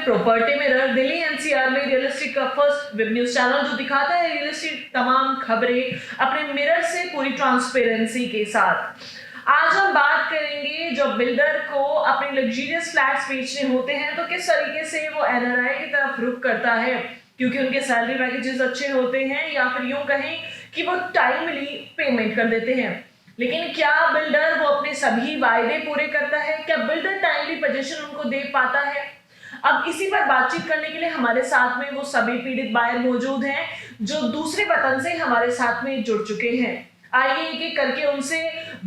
Property mirror, Delhi NCR में real estate का first web news channel जो दिखाता है रियल एस्टेट तमाम खबरें अपने मिरर से पूरी ट्रांसपेरेंसी के साथ। आज हम बात करेंगे जब बिल्डर को अपने लग्जरियस फ्लैट्स बेचने होते हैं तो किस तरीके से वो एनआरआई की तरफ रुख करता है, क्योंकि उनके सैलरी पैकेजेस अच्छे होते हैं या फिर यूं कहें कि वो टाइमली पेमेंट कर देते हैं। लेकिन क्या बिल्डर वो अपने सभी वायदे पूरे करता है? क्या बिल्डर टाइमली पोजीशन उनको दे पाता है? अब इसी पर बातचीत करने के लिए हमारे साथ में वो सभी पीड़ित बायर मौजूद हैं जो दूसरे वतन से हमारे साथ में जुड़ चुके हैं। आइए एक एक करके उनसे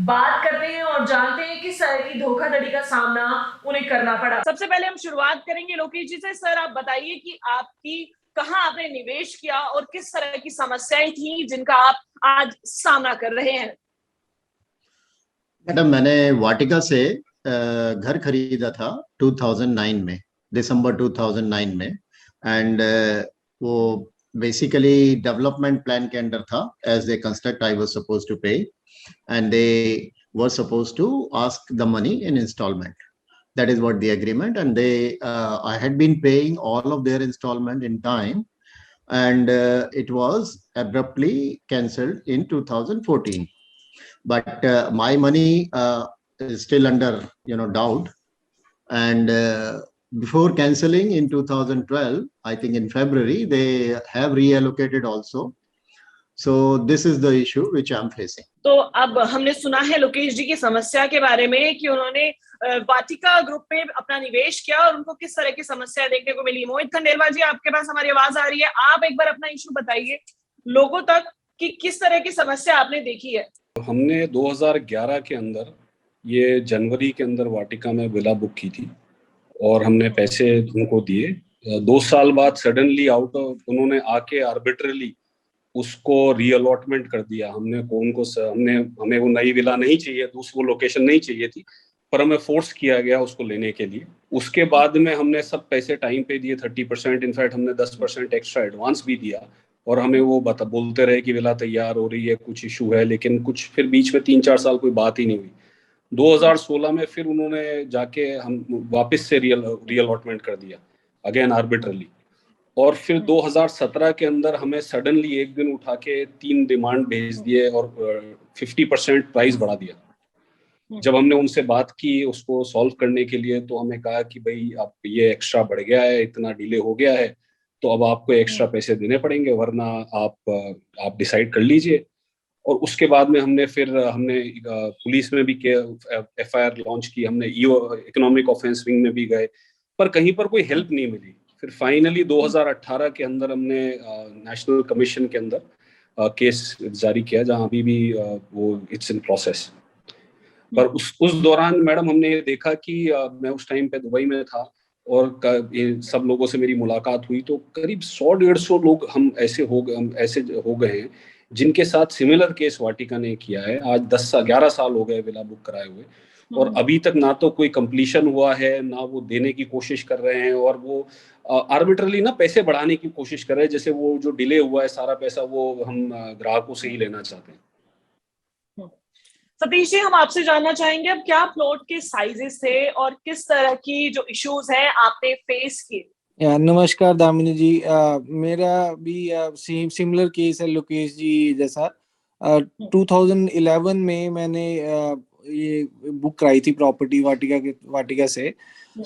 बात करते हैं और जानते हैं किस तरह की धोखाधड़ी का सामना उन्हें करना पड़ा। सबसे पहले हम शुरुआत करेंगे लोकेश जी से। सर, आप बताइए कि आपकी कहां आपने निवेश किया और किस तरह की समस्याएं थी जिनका आप आज सामना कर रहे हैं। मैडम, मैंने वाटिका से घर खरीदा था 2009 में, दिसंबर 2009 में। एंड वो बेसिकली डेवलपमेंट प्लान के अंडर था। As they construct I was suppose to pay and they were suppose to ask the money in installment. That is what the agreement, and I had been paying all of their installment in time, and it was abruptly cancelled in 2014. But my money is still under doubt, and before cancelling in 2012, I think in February, they have reallocated also. So this is the issue which I am facing. तो अब हमने सुना है लोकेश जी की समस्या के बारे में कि उन्होंने वाटिका ग्रुप में अपना निवेश किया और उनको किस तरह की समस्या देखने को मिली। मोहित खंडेलवाल जी, आपके पास हमारी आवाज आ रही है, आप एक बार अपना इशू बताइए लोगों तक कि किस तरह की समस्या आपने देखी है। हमने 2011 के अंदर, ये जनवरी के अंदर वाटिका में विला बुक की थी और हमने पैसे उनको दिए। 2 साल बाद सडनली उन्होंने आके आर्बिट्रली उसको रीअलॉटमेंट कर दिया। हमें वो नई विला नहीं चाहिए, दूसरी लोकेशन नहीं चाहिए थी, पर हमें फोर्स किया गया उसको लेने के लिए। उसके बाद में हमने सब पैसे टाइम पे दिए, 30%, इनफैक्ट हमने 10% एक्स्ट्रा एडवांस भी दिया। और हमें वो बोलते रहे कि विला तैयार हो रही है, कुछ इशू है, लेकिन कुछ फिर बीच में 3-4 साल कोई बात ही नहीं हुई। 2016 में फिर उन्होंने जाके हम वापस से रीअलॉटमेंट कर दिया, अगेन आर्बिट्रली। और फिर 2017 के अंदर हमें सडनली एक दिन उठा के 3 डिमांड भेज दिए और 50% प्राइस बढ़ा दिया। जब हमने उनसे बात की उसको सॉल्व करने के लिए, तो हमें कहा कि भाई आप ये एक्स्ट्रा बढ़ गया है, इतना डिले हो गया है, तो अब आपको एक्स्ट्रा पैसे देने पड़ेंगे, वरना आप डिसाइड कर लीजिए। और उसके बाद में हमने पुलिस में भी FIR लॉन्च की, हमने इकोनॉमिक ऑफेंस विंग में भी गए, पर कहीं पर कोई हेल्प नहीं मिली। फिर फाइनली 2018 के अंदर हमने नेशनल कमीशन के अंदर केस जारी किया, जहां अभी भी वो इट्स इन प्रोसेस। पर उस दौरान मैडम हमने ये देखा कि मैं उस टाइम पे दुबई में था और सब लोगों से मेरी मुलाकात हुई, तो करीब 100-150 लोग हम ऐसे हो गए हैं जिनके साथ सिमिलर केस वाटिका ने किया है। आज 10-11 साल हो गए विला बुक कराए हुए, और अभी तक ना तो कोई कंप्लीशन हुआ है, ना वो देने की कोशिश कर रहे हैं, और वो आर्बिट्रली ना पैसे बढ़ाने की कोशिश कर रहे हैं, जैसे वो जो डिले हुआ है सारा पैसा वो हम ग्राहकों से ही लेना चाहते हैं। सतीश जी, हम आपसे जानना चाहेंगे अब क्या प्लॉट के साइजेस थे और किस तरह की जो इश्यूज हैं आपने फेस किए। नमस्कार दामिनी जी, मेरा भी सिमिलर केस है लोकेश जी जैसा। 2011 में मैंने ये बुक कराई थी प्रॉपर्टी वाटिका से,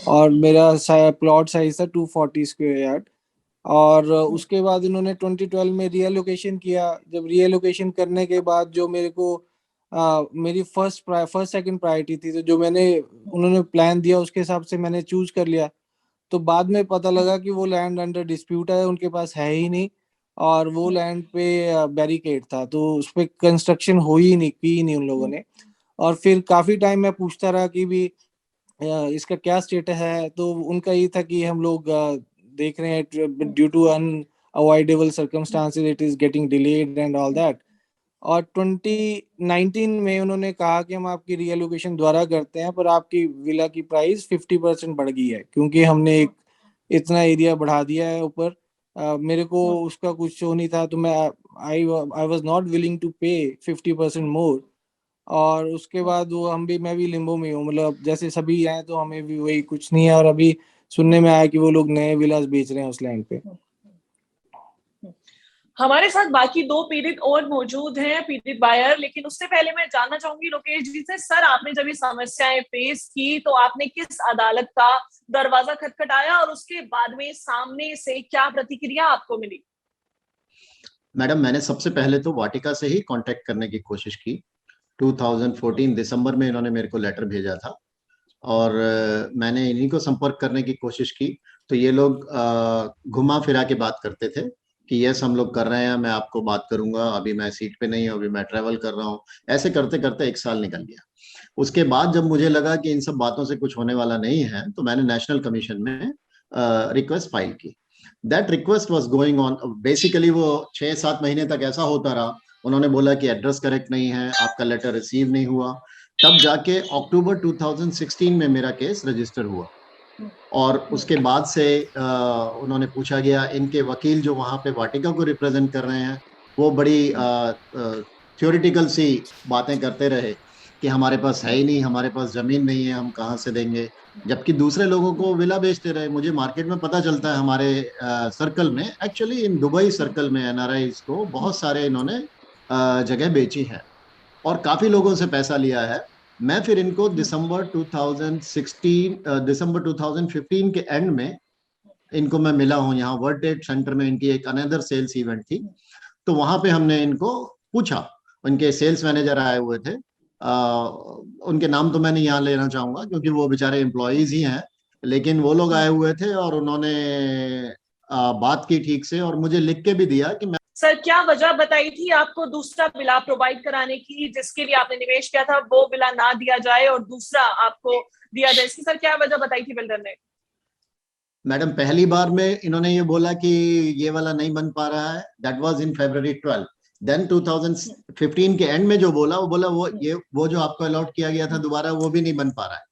और मेरा प्लॉट साइज था 240 स्क्वायर यार्ड। और उसके बाद इन्होंने 2012 में रीएलोकेशन किया। जब रीएलोकेशन करने के बाद जो मेरे को मेरी फर्स्ट सेकंड प्रायोरिटी थी, तो जो उन्होंने प्लान दिया उसके हिसाब से मैंने चूज कर लिया। तो बाद में पता लगा कि वो लैंड अंडर डिस्प्यूट है, उनके पास है ही नहीं, और वो लैंड पे बैरिकेड था, तो उस पर कंस्ट्रक्शन की नहीं उन लोगों ने। और फिर काफी टाइम मैं पूछता रहा कि भी इसका क्या स्टेटस है, तो उनका ये था कि हम लोग देख रहे हैं due to unavoidable circumstances it is getting delayed and all that. और 2019 में उन्होंने कहा कि हम आपकी रीएलोकेशन दोबारा करते हैं, पर आपकी विला की प्राइस 50% बढ़ गई है, क्योंकि हमने एक इतना एरिया बढ़ा दिया है ऊपर। मेरे को उसका कुछ शो नहीं था, तो I was not willing to pay 50% मोर। और उसके बाद मैं भी लिम्बो में हूँ, मतलब जैसे सभी हैं, तो हमें भी वही कुछ नहीं है। और अभी सुनने में आया कि वो लोग नए विलास बेच रहे हैं उस लैंड पे। हमारे साथ बाकी 2 पीड़ित और मौजूद हैं, पीड़ित बायर, लेकिन उससे पहले मैं जानना चाहूंगी लोकेश जी से, सर आपने जब ये समस्याएं फेस की तो आपने किस अदालत का दरवाजा खटखटाया और उसके बाद में सामने से क्या प्रतिक्रिया आपको मिली? मैडम, मैंने सबसे पहले तो वाटिका से ही कांटेक्ट करने की कोशिश की। 2014 दिसंबर में इन्होंने मेरे को लेटर भेजा था और मैंने इन्हीं को संपर्क करने की कोशिश की। तो ये लोग घुमा फिरा के बात करते थे कि यस हम लोग कर रहे हैं, मैं आपको बात करूंगा, अभी मैं सीट पे नहीं हूँ, अभी मैं ट्रैवल कर रहा हूँ। ऐसे करते करते 1 साल निकल गया। उसके बाद जब मुझे लगा कि इन सब बातों से कुछ होने वाला नहीं है, तो मैंने नेशनल कमीशन में रिक्वेस्ट फाइल की। That request was going on. Basically वो 6-7 महीने तक ऐसा होता रहा। उन्होंने बोला कि एड्रेस करेक्ट नहीं है, आपका लेटर रिसीव नहीं हुआ। तब जाके अक्टूबर 2016 में मेरा केस रजिस्टर हुआ और उसके बाद से उन्होंने पूछा गया, इनके वकील जो वहां पे वाटिका को रिप्रेजेंट कर रहे हैं वो बड़ी थ्योरेटिकल सी बातें करते रहे कि हमारे पास है ही नहीं, हमारे पास जमीन नहीं है, हम कहाँ से देंगे, जबकि दूसरे लोगों को विला बेचते रहे। मुझे मार्केट में पता चलता है हमारे सर्कल में, एक्चुअली इन दुबई सर्कल में एनआरआईज को बहुत सारे इन्होंने जगह बेची है और काफी लोगों से पैसा लिया है। मैं फिर इनको दिसंबर 2015 के एंड में इनको मैं मिला हूँ यहाँ वर्ल्ड ट्रेड सेंटर में। इनकी एक अनदर सेल्स इवेंट थी, तो वहां पे हमने इनको पूछा। उनके सेल्स मैनेजर आए हुए थे, उनके नाम तो मैं नहीं यहाँ लेना चाहूंगा क्योंकि वो बेचारे एम्प्लॉयज ही हैं, लेकिन वो लोग आए हुए थे और उन्होंने बात की ठीक से और मुझे लिख के भी दिया कि मैं। सर क्या वजह बताई थी आपको दूसरा विला प्रोवाइड कराने की, जिसके लिए आपने निवेश किया था वो विला ना दिया जाए और दूसरा आपको दिया जाए? इसकी सर क्या वजह बताई थी बिल्डर ने? मैडम, पहली बार में इन्होंने ये बोला कि ये वाला नहीं बन पा रहा है। That was in February 12। Then 2015 के एंड में जो बोला वो जो आपको अलॉट किया गया था दोबारा, वो भी नहीं बन पा रहा है।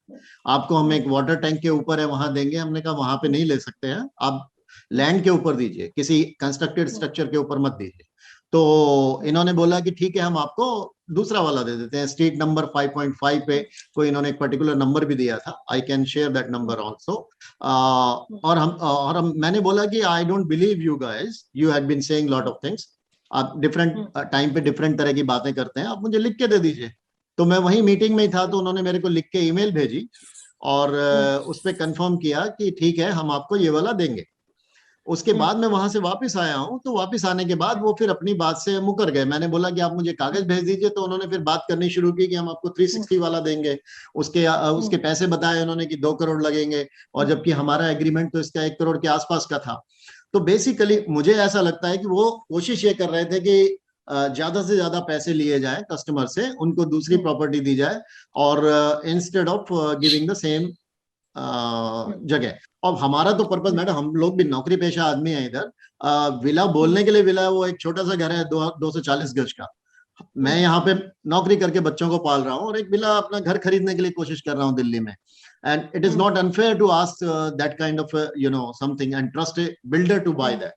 आपको हम एक वाटर टैंक के ऊपर है वहां देंगे। हमने कहा वहां पे नहीं ले सकते हैं, आप लैंड के ऊपर दीजिए, किसी कंस्ट्रक्टेड स्ट्रक्चर के ऊपर मत दीजिए। तो इन्होंने बोला कि ठीक है हम आपको दूसरा वाला दे देते हैं। स्ट्रीट नंबर 5.5 पे कोई इन्होंने एक पर्टिकुलर नंबर भी दिया था, I can share that number also. और मैंने बोला कि I don't believe you guys, you had been saying lot of things. आप डिफरेंट टाइम पे डिफरेंट तरह की बातें करते हैं, आप मुझे लिख के दे दीजिए। तो मैं वही मीटिंग में ही था, तो उन्होंने मेरे को लिख के ईमेल भेजी और उस पर कंफर्म किया कि ठीक है हम आपको ये वाला देंगे। उसके बाद मैं वहां से वापस आया हूँ, तो वापस आने के बाद वो फिर अपनी बात से मुकर गए। मैंने बोला कि आप मुझे कागज भेज दीजिए, तो उन्होंने फिर बात करनी शुरू की कि हम आपको 360 वाला देंगे। उसके पैसे बताए उन्होंने कि 2 करोड़ लगेंगे, और जबकि हमारा एग्रीमेंट तो इसका 1 करोड़ के आसपास का था। तो बेसिकली मुझे ऐसा लगता है कि वो कोशिश ये कर रहे थे कि ज्यादा से ज्यादा पैसे लिए जाए कस्टमर से, उनको दूसरी प्रॉपर्टी दी जाए, और instead of giving the same जगह। अब हमारा तो पर्पज, मैडम हम लोग भी नौकरी पेशा आदमी है इधर। विला बोलने के लिए विला वो एक छोटा सा घर है 240 गज का। मैं यहाँ पे नौकरी करके बच्चों को पाल रहा हूँ और एक विला अपना घर खरीदने के लिए कोशिश कर रहा हूँ दिल्ली में। And it is not unfair to ask that kind of something and trust a builder to buy that.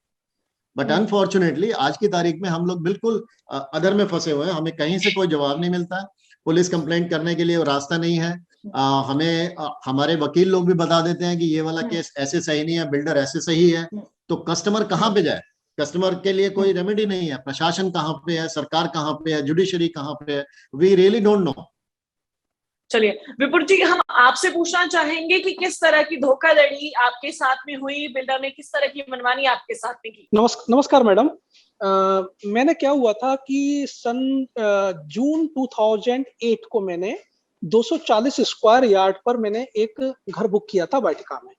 But unfortunately आज की तारीख में हम लोग बिल्कुल अदर में फंसे हुए हैं। हमें कहीं से कोई जवाब नहीं मिलता, पुलिस कंप्लेंट करने के लिए वो रास्ता नहीं है। हमें हमारे वकील लोग भी बता देते हैं कि ये वाला केस ऐसे सही नहीं है, बिल्डर ऐसे सही है। तो कस्टमर कहाँ पे जाए? कस्टमर के लिए कोई रेमेडी नहीं है। प्रशासन कहाँ पे है, सरकार कहाँ पे है, जुडिशरी कहाँ पे है? We really don't know. चलिए विपुल जी, हम आपसे पूछना चाहेंगे कि किस तरह की धोखाधड़ी आपके साथ में हुई, बिल्डर ने किस तरह की मनमानी आपके साथ में की? नमस्कार मैडम। मैंने क्या हुआ था कि सन जून 2008 को मैंने 240 स्क्वायर यार्ड पर मैंने एक घर बुक किया था वाटिका में।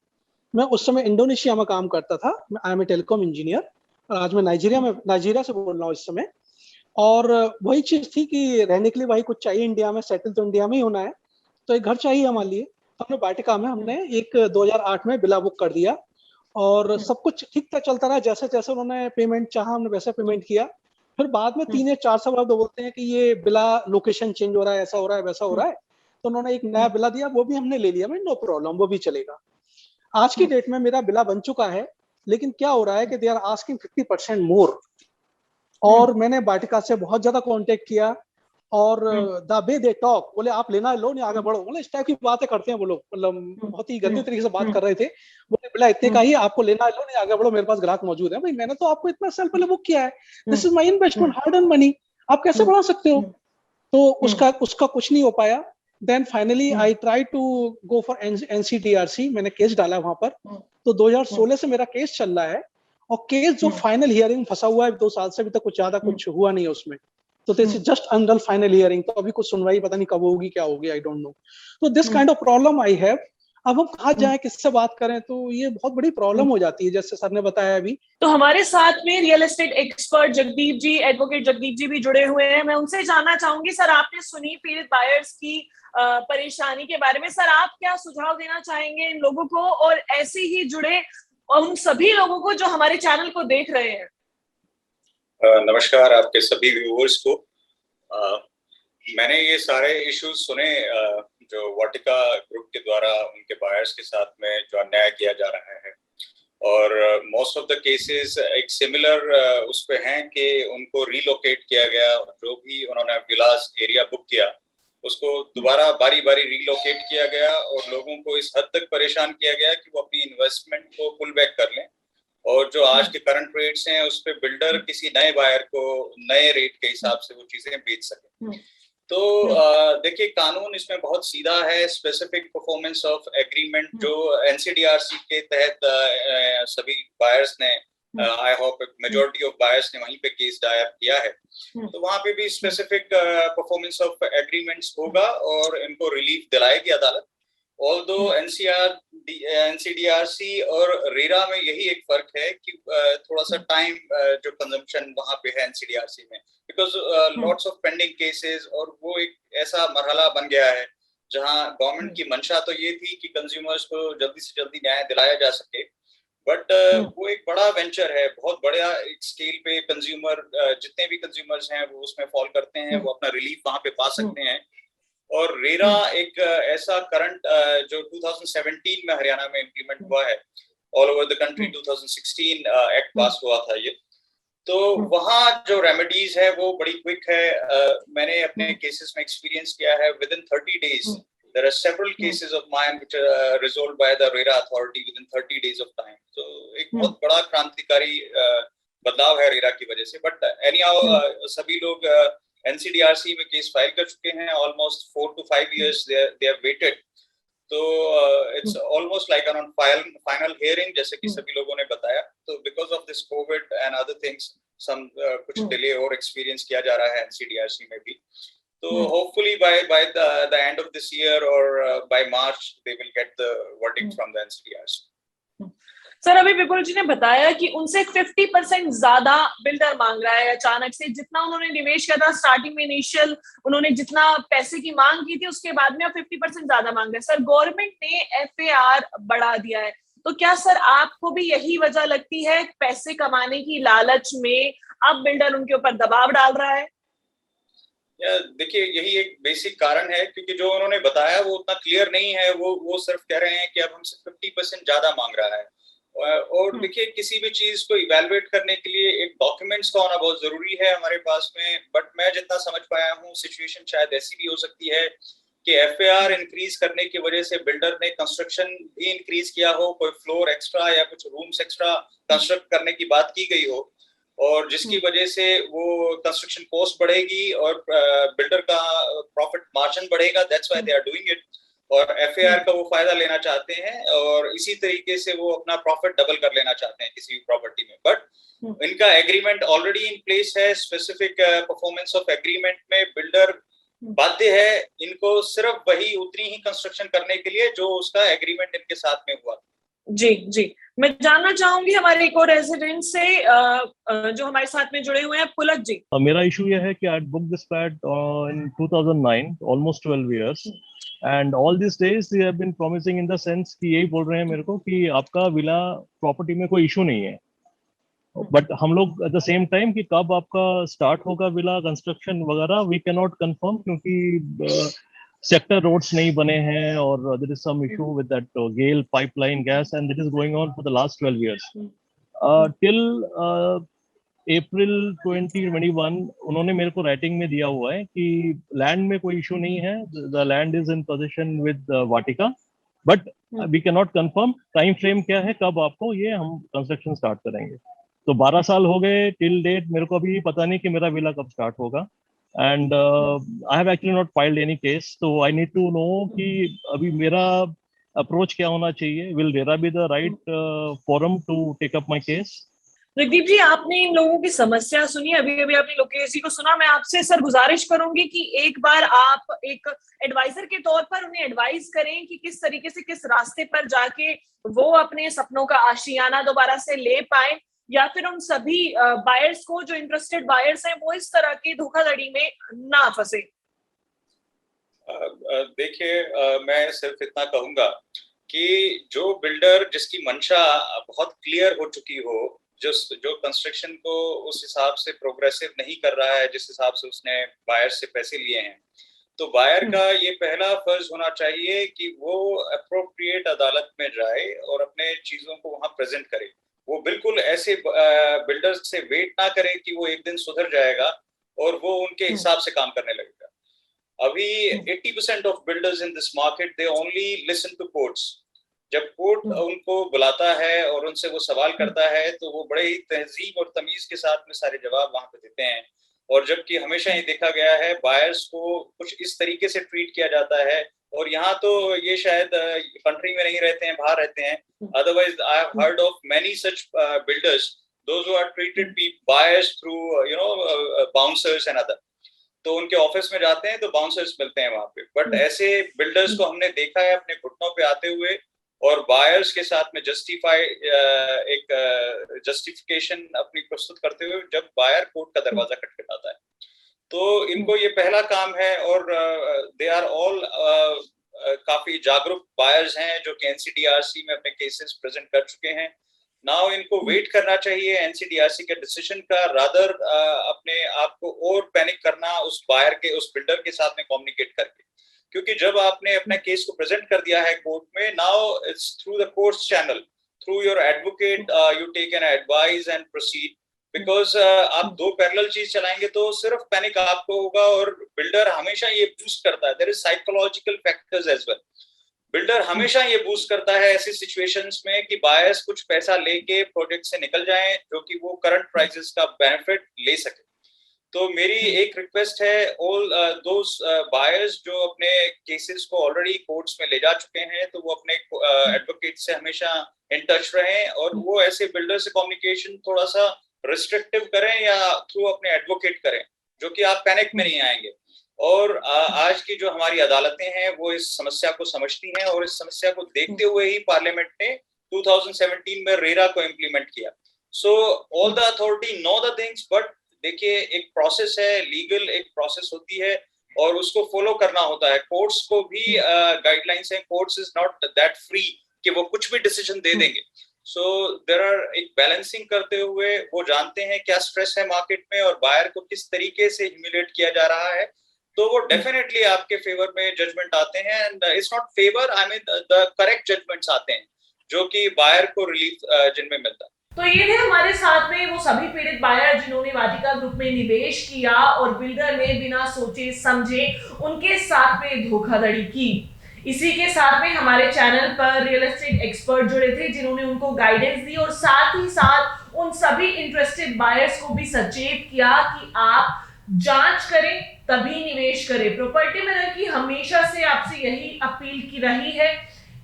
मैं उस समय इंडोनेशिया में काम करता था। I am a telecom engineer. आज मैं नाइजीरिया से बोल रहा हूँ इस समय। और वही चीज थी कि रहने के लिए भाई कुछ चाहिए इंडिया में, सेटल तो इंडिया में ही होना है, तो एक घर चाहिए हमारे लिए। तो हमने वाटिका में हमने एक 2008 में विला बुक कर दिया और सब कुछ ठीक ठाक चलता रहा। जैसे जैसे उन्होंने पेमेंट चाहा हमने वैसे पेमेंट किया। फिर बाद में 3 या 4 साल बाद बोलते हैं कि ये विला लोकेशन चेंज हो रहा है, ऐसा हो रहा है, वैसा हो रहा है। तो उन्होंने एक नया विला दिया, वो भी हमने ले लिया। नो प्रॉब्लम, वो भी चलेगा। आज की डेट में मेरा विला बन चुका है, लेकिन क्या हो रहा है कि दे आर आस्किंग 50% मोर। और मैंने वाटिका से बहुत ज्यादा कांटेक्ट किया और द वे दे टॉक, बोले आप लेना लो नहीं आगे बढ़ो, बोले इस टाइप की बातें करते हैं वो लोग, मतलब बहुत ही गंदे तरीके से बात कर रहे थे। बोले बेटा इतने का ही आपको लेना लो नहीं आगे बढ़ो, मेरे पास ग्राहक मौजूद है। भाई मैंने तो आपको इतना साल पहले बुक किया है, this is my investment, hard earn money, आप कैसे बढ़ा सकते हो? तो उसका कुछ नहीं हो पाया। Then finally I try to go for NCDRC, मैंने केस डाला वहां पर। तो 2016 से मेरा केस चल रहा है, और केस जो फाइनल हियरिंग फंसा हुआ है 2 साल से, अभी तक कुछ ज्यादा कुछ हुआ नहीं है उसमें। तो this is just under final hearing, तो अभी कुछ सुनवाई पता नहीं कब होगी, क्या होगी, आई डोंट नो। तो this kind of problem I have. अब हम कहाँ जाएं, किससे बात करें, तो ये बहुत बड़ी प्रॉब्लम हो जाती है, जैसे सर ने बताया अभी। तो हमारे साथ में रियल एस्टेट एक्सपर्ट जगदीप जी, एडवोकेट जगदीप जी भी जुड़े हुए हैं। मैं उनसे जानना चाहूंगी, सर आपने सुनी पीड़ित बायर्स की परेशानी के बारे में, सर आप क्या सुझाव देना चाहेंगे इन लोगों को और ऐसे ही जुड़े और उन सभी लोगों को जो हमारे चैनल को देख रहे हैं? नमस्कार आपके सभी व्यूअर्स को। मैंने ये सारे इश्यूज सुने जो वाटिका ग्रुप के द्वारा उनके बायर्स के साथ में जो अन्याय किया जा रहा है, और मोस्ट ऑफ द केसेस एक सिमिलर उस पे हैं कि उनको रीलोकेट किया गया, जो भी उन्होंने विलास एरिया बुक किया उसको दोबारा बारी बारी रीलोकेट किया गया, और लोगों को इस हद तक परेशान किया गया कि वो अपनी इन्वेस्टमेंट को पुल बैक कर लें, और जो आज के करंट रेट्स हैं उस पे बिल्डर किसी नए बायर को नए रेट के हिसाब से वो चीजें बेच सके। तो देखिए कानून इसमें बहुत सीधा है, स्पेसिफिक परफॉर्मेंस ऑफ एग्रीमेंट जो NCDRC के तहत सभी बायर्स ने, I hope majority of buyers ने वहीं पे केस दायर किया है, तो वहां पे भी स्पेसिफिक परफॉर्मेंस ऑफ एग्रीमेंट्स होगा और इनको रिलीफ दिलाएगी अदालत। ऑल्दो NCDRC और रेरा में यही एक फर्क है कि थोड़ा सा टाइम जो कंजम्पशन वहां पे है NCDRC में, because lots of pending cases, और वो एक ऐसा मरहला बन गया है जहां गवर्नमेंट की मंशा तो ये थी कि कंज्यूमर्स को जल्दी से जल्दी न्याय दिलाया जा सके, बट वो एक बड़ा वेंचर है, बहुत बड़ा स्केल पे कंज्यूमर, जितने भी कंज्यूमर्स हैं वो उसमें फॉल करते हैं, वो अपना रिलीफ वहां पे पा सकते हैं। और रेरा एक ऐसा करंट जो 2017 में हरियाणा में इम्प्लीमेंट हुआ है, all over the country 2016 act पास हुआ था ये, तो वहाँ जो रेमेडीज है वो बड़ी क्विक है। मैंने अपने केसेस में एक्सपीरियंस किया है, with in 30 days there are several cases of mine which are resolved by the RERA authority within 30 days of time. तो एक बहुत बड़ा क्रांतिकारी बदलाव है रेरा की वजह से। बट anyhow सभी लोग NCDRC में केस फाइल कर चुके हैं, almost 4 to 5 years they have waited. तो it's almost like on final hearing जैसे कि सभी लोगों ने बताया। तो because of this COVID and other things, some कुछ delay और experience किया जा रहा है NCDRC में भी। So hopefully by the end of this year or by March they will get the verdict from the NCDRC. Sir अभी विपुल जी ने बताया कि उनसे 50% ज्यादा बिल्डर मांग रहा है अचानक से, जितना उन्होंने निवेश किया था स्टार्टिंग में, इनिशियल उन्होंने जितना पैसे की मांग की थी उसके बाद में अब 50% ज्यादा मांग रहे हैं। सर गवर्नमेंट ने FAR बढ़ा दिया है, तो क्या सर आपको भी यही वजह लगती है, पैसे कमाने की लालच में अब बिल्डर उनके ऊपर दबाव डाल रहा है? देखिए यही एक बेसिक कारण है, क्योंकि जो उन्होंने बताया वो उतना क्लियर नहीं है। वो सिर्फ कह रहे हैं कि अब हमसे 50% ज्यादा मांग रहा है। और देखिए किसी भी चीज को इवैल्यूएट करने के लिए एक डॉक्यूमेंट्स का होना बहुत जरूरी है हमारे पास में। बट मैं जितना समझ पाया हूँ सिचुएशन शायद ऐसी भी हो सकती है कि FAR इंक्रीज करने की वजह से बिल्डर ने कंस्ट्रक्शन भी इंक्रीज किया हो, कोई फ्लोर एक्स्ट्रा या कुछ रूम्स एक्स्ट्रा कंस्ट्रक्ट करने की बात की गई हो, और जिसकी वजह से वो कंस्ट्रक्शन कॉस्ट बढ़ेगी और बिल्डर का प्रॉफिट मार्जिन बढ़ेगा। That's why they are doing it, और FAR का वो फायदा लेना चाहते हैं और इसी तरीके से वो अपना प्रॉफिट डबल कर लेना चाहते हैं किसी भी प्रॉपर्टी में। बट इनका एग्रीमेंट ऑलरेडी इन प्लेस है, स्पेसिफिक परफॉर्मेंस ऑफ एग्रीमेंट में बिल्डर बाध्य है इनको सिर्फ वही उतनी ही कंस्ट्रक्शन करने के लिए जो उसका एग्रीमेंट इनके साथ में हुआ। जी मैं जानना चाहूंगी हमारे एक और रेजिडेंट से जो हमारे साथ में जुड़े हुए हैं, पुलक जी। मेरा इशू यह है कि I book this flat in 2009, almost 12 years, and all this days they have been promising in the sense कि यही बोल रहे हैं मेरे को कि आपका विला प्रॉपर्टी में कोई इशू नहीं है, बट हम लोग एट द सेम टाइम कि कब आपका स्टार्ट होगा विला कंस्ट्रक्शन वगैरह वी कैन नॉट कंफर्म, क्योंकि सेक्टर रोड्स नहीं बने हैं और there is some issue with that GAIL pipeline gas and this is going on for the last 12 years till April 2021 उन्होंने मेरे को राइटिंग में दिया हुआ है कि लैंड में कोई इशू नहीं है, the land is in position with Vatika, but we can not confirm time frame क्या है, कब आपको ये हम कंस्ट्रक्शन स्टार्ट करेंगे। तो 12 साल हो गए टिल डेट, मेरे को अभी पता नहीं कि मेरा विला कब स्टार्ट होगा। And I have actually not filed any case, तो आई नीड टू नो कि अभी मेरा अप्रोच क्या होना चाहिए। Will RERA be the right forum to take up my case? Jagdeep ji, आपने इन लोगों की समस्या सुनी, अभी अभी आपने लोकेश जी को सुना। मैं आपसे सर गुजारिश करूंगी कि एक बार आप एक एडवाइजर के तौर पर उन्हें एडवाइस करें कि किस तरीके से, किस रास्ते पर जाके वो अपने सपनों का आशियाना दोबारा से ले पाए, या फिर उन सभी बायर्स को, जो इंटरेस्टेड बायर्स हैं, वो इस तरह की धोखाधड़ी में ना फंसे। देखिए, मैं सिर्फ इतना कहूंगा कि जो बिल्डर जिसकी मंशा बहुत क्लियर हो चुकी हो, जो कंस्ट्रक्शन को उस हिसाब से प्रोग्रेसिव नहीं कर रहा है जिस हिसाब से उसने बायर से पैसे लिए हैं, तो बायर का ये पहला फर्ज होना चाहिए कि वो अप्रोप्रिएट अदालत में जाए और अपने चीजों को वहां प्रेजेंट करे। वो बिल्कुल ऐसे बिल्डर्स से वेट ना करे कि वो एक दिन सुधर जाएगा और वो उनके हिसाब से काम करने लगेगा। अभी 80% of builders in this market they only listen to courts. जब कोर्ट उनको बुलाता है और उनसे वो सवाल करता है तो वो बड़े ही तहजीब और तमीज के साथ में सारे जवाब वहां पे देते हैं। और जबकि हमेशा ये देखा गया है बायर्स को कुछ इस तरीके से ट्रीट किया जाता है, और यहाँ तो ये शायद कंट्री में नहीं रहते हैं, बाहर रहते हैं। Otherwise I have heard of many such builders those who are treated buyers through bouncers and other. तो उनके ऑफिस में जाते हैं तो बाउंसर्स मिलते हैं वहां पे, बट ऐसे बिल्डर्स को हमने देखा है अपने घुटनों पे आते हुए और बायर्स के साथ में जस्टिफिकेशन अपनी प्रस्तुत करते हुए जब बायर कोर्ट का दरवाजा खटखटाता है। तो इनको ये पहला काम है, और दे आर ऑल काफी जागरूक बायर्स हैं जो कि एनसीडीआरसी में अपने केसेस प्रेजेंट कर चुके हैं। नाउ इनको वेट करना चाहिए एनसीडीआरसी के डिसीजन का, रादर अपने आप को और पैनिक करना उस बायर के, उस बिल्डर के साथ में कम्युनिकेट करके। क्योंकि जब आपने अपना केस को प्रेजेंट कर दिया है कोर्ट में, now it's through the courts channel, through your advocate, you take an advice and proceed. Because आप दो पैरेलल चीज चलाएंगे तो सिर्फ पैनिक आपको होगा, और बिल्डर हमेशा ये बूस्ट करता है, there is psychological factors as well. Builder हमेशा ये बूस्ट करता है ऐसी सिचुएशंस में कि बायर्स कुछ पैसा लेके प्रोजेक्ट से निकल जाएं जो कि वो करंट प्राइसेस का बेनिफिट ले सके। तो मेरी एक रिक्वेस्ट है, ऑल दोस बायर्स जो अपने केसेस को ऑलरेडी कोर्ट्स में ले जा चुके हैं, तो वो अपने एडवोकेट से हमेशा इन टच रहें, और वो ऐसे बिल्डर से कम्युनिकेशन थोड़ा सा रिस्ट्रिक्टिव करें या थ्रू अपने एडवोकेट करें, जो कि आप पैनिक में नहीं आएंगे। और आज की जो हमारी अदालतें हैं वो इस समस्या को समझती हैं, और इस समस्या को देखते हुए ही पार्लियामेंट ने 2017 में रेरा को इम्प्लीमेंट किया। So all the authority know the things, but देखिए एक प्रोसेस है, लीगल एक प्रोसेस होती है और उसको फॉलो करना होता है। कोर्ट्स को भी गाइडलाइंस है, courts is not that free कि वो कुछ भी डिसीजन दे देंगे। सो देयर आर एक बैलेंसिंग करते हुए वो जानते हैं क्या स्ट्रेस है मार्केट में और बायर को किस तरीके से ह्यूमिलेट किया जा रहा है, तो वो डेफिनेटली आपके फेवर में जजमेंट आते हैं। And it's not favour, I mean the correct judgements आते हैं जो कि बायर को रिलीफ जिनमें मिलता है। तो ये थे हमारे साथ में वो सभी पीड़ित बायर जिन्होंने वाटिका ग्रुप में निवेश किया और बिल्डर ने बिना सोचे समझे उनके साथ में धोखाधड़ी की। इसी के साथ में हमारे चैनल पर रियल एस्टेट एक्सपर्ट जुड़े थे जिन्होंने उनको गाइडेंस दी और साथ ही साथ उन सभी इंटरेस्टेड बायर्स को भी सचेत किया कि आप जांच करें तभी निवेश करें। प्रॉपर्टी मिरर की हमेशा से आपसे यही अपील की रही है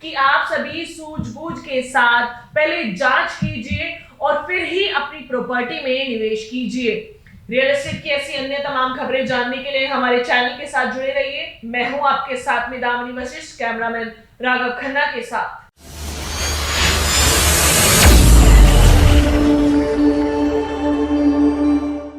कि आप सभी सूझबूझ के साथ पहले जांच कीजिए और फिर ही अपनी प्रॉपर्टी में निवेश कीजिए। रियल एस्टेट की ऐसी अन्य तमाम खबरें जानने के लिए हमारे चैनल के साथ जुड़े रहिए। मैं हूं आपके साथ में दामिनी वशिष्ठ, कैमरामैन राघव खन्ना के साथ।